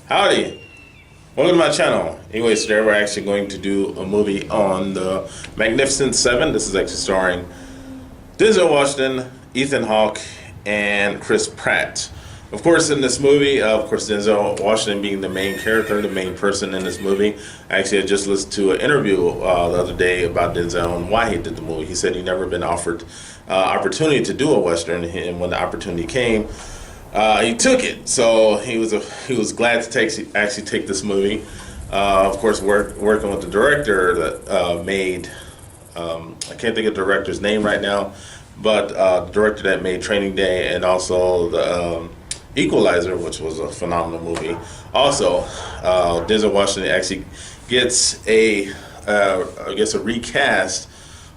Howdy, welcome to my channel. Anyways, today we're actually going to do a movie on the Magnificent Seven. This is actually starring Denzel Washington, Ethan Hawke, and Chris Pratt. Of course, in this movie, Denzel Washington being the main character, the main person in this movie. Actually, I just listened to an interview the other day about Denzel and why he did the movie. He said he'd never been offered opportunity to do a Western, and when the opportunity came, he took it. So he was glad to actually take this movie. Of course, working with the director that made, I can't think of the director's name right now, but the director that made Training Day and also the Equalizer, which was a phenomenal movie. Also, Denzel Washington actually gets a recast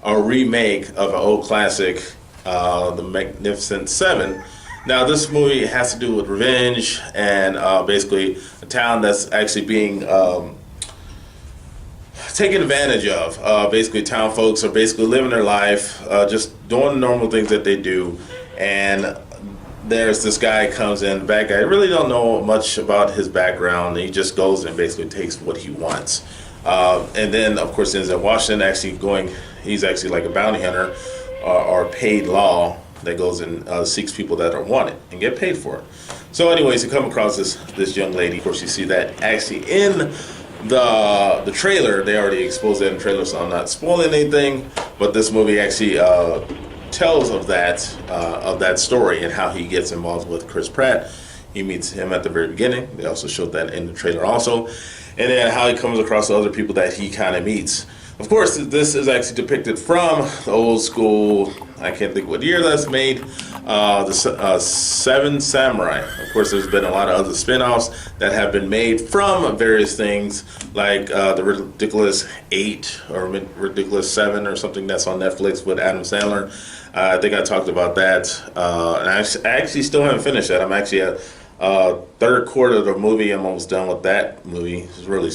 or remake of an old classic, The Magnificent Seven. Now, this movie has to do with revenge and basically a town that's actually being taken advantage of. Basically, town folks are basically living their life, just doing the normal things that they do, and there's this guy comes in, the bad guy. I really don't know much about his background. He just goes and basically takes what he wants. And then, of course, Denzel Washington he's actually like a bounty hunter or paid law that goes and seeks people that are wanted and get paid for it. So anyways, you come across this young lady. Of course, you see that actually in the trailer. They already exposed that in the trailer, so I'm not spoiling anything. But this movie actually tells of that story and how he gets involved with Chris Pratt. He meets him at the very beginning. They also showed that in the trailer also. And then how he comes across the other people that he kind of meets. Of course, this is actually depicted from the old school, I can't think what year that's made, the Seven Samurai. Of course, there's been a lot of other spin-offs that have been made from various things, like the Ridiculous 8 or Ridiculous 7 or something that's on Netflix with Adam Sandler. I think I talked about that, and I actually still haven't finished that. I'm actually at third quarter of the movie. I'm almost done with that movie. It's really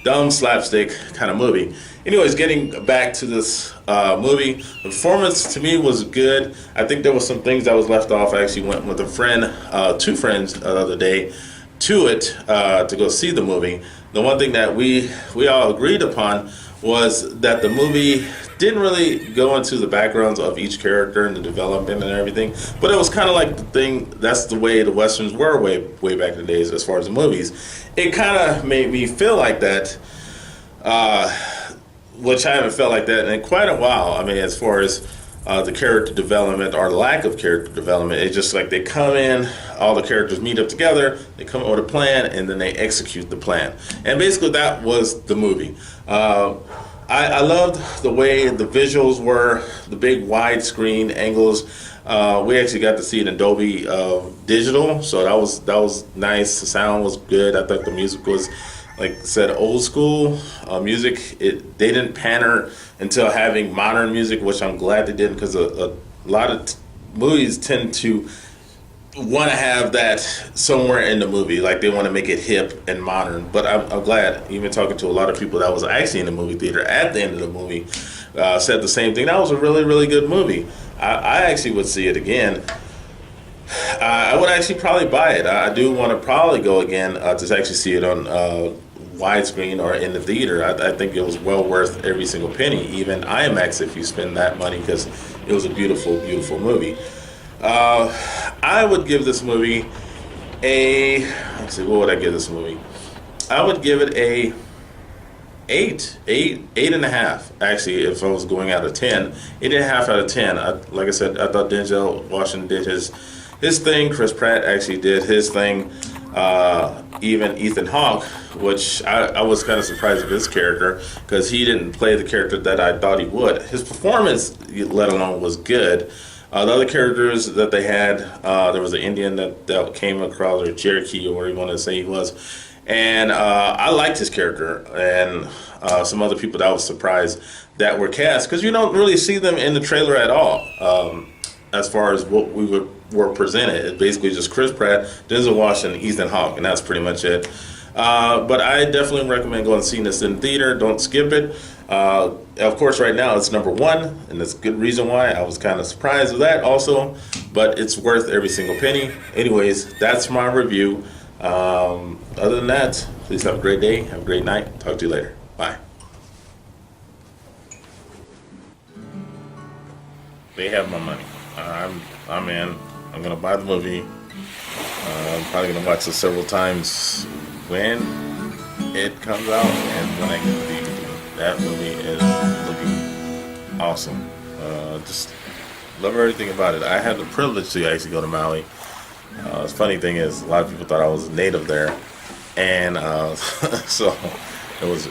dumb slapstick kind of movie. Anyways, getting back to this movie, the performance to me was good. I think there was some things that was left off. I actually went with a friend, two friends the other day, to it to go see the movie. The one thing that we all agreed upon was that the movie didn't really go into the backgrounds of each character and the development and everything, but it was kind of like that's the way the Westerns were way back in the days as far as the movies. It kind of made me feel like that, which I haven't felt like that in quite a while. I mean, as far as the character development or lack of character development, it's just like they come in, all the characters meet up together, they come up with a plan, and then they execute the plan. And basically that was the movie. I loved the way the visuals were, the big widescreen angles. We actually got to see it in Dolby Digital, so that was nice. The sound was good. I thought the music was, like I said, old school music. They didn't pander until having modern music, which I'm glad they didn't, because a lot of movies tend to want to have that somewhere in the movie, like they want to make it hip and modern. But I'm glad, even talking to a lot of people that was actually in the movie theater at the end of the movie, said the same thing. That was a really, really good movie. I actually would see it again. I would actually probably buy it. I do want to probably go again to actually see it on widescreen or in the theater. I think it was well worth every single penny, even IMAX if you spend that money, because it was a beautiful, beautiful movie. I would give this movie let's see, what would I give this movie? I would give it a 8.5. Actually, if I was going out of 10, 8.5 out of 10. Like I said, I thought Denzel Washington did his thing. Chris Pratt actually did his thing. Even Ethan Hawke, which I was kind of surprised with his character, because he didn't play the character that I thought he would. His performance, let alone, was good. The other characters that they had, there was an Indian that came across, or Cherokee, or whatever you want to say he was. And I liked his character, and some other people that I was surprised that were cast, because you don't really see them in the trailer at all. As far as what we were presented, it's basically just Chris Pratt, Denzel Washington, Ethan Hawke, and that's pretty much it. But I definitely recommend going and seeing this in theater. Don't skip it. Of course, right now it's number one, and that's a good reason why. I was kind of surprised with that also, but it's worth every single penny. Anyways, that's my review. Other than that, please have a great day. Have a great night. Talk to you later. Bye. They have my money. I'm in. I'm gonna buy the movie. I'm probably gonna watch it several times when it comes out and when I get the DVD. That movie is looking awesome. Just love everything about it. I had the privilege to actually go to Maui. The funny thing is, a lot of people thought I was native there, and so it was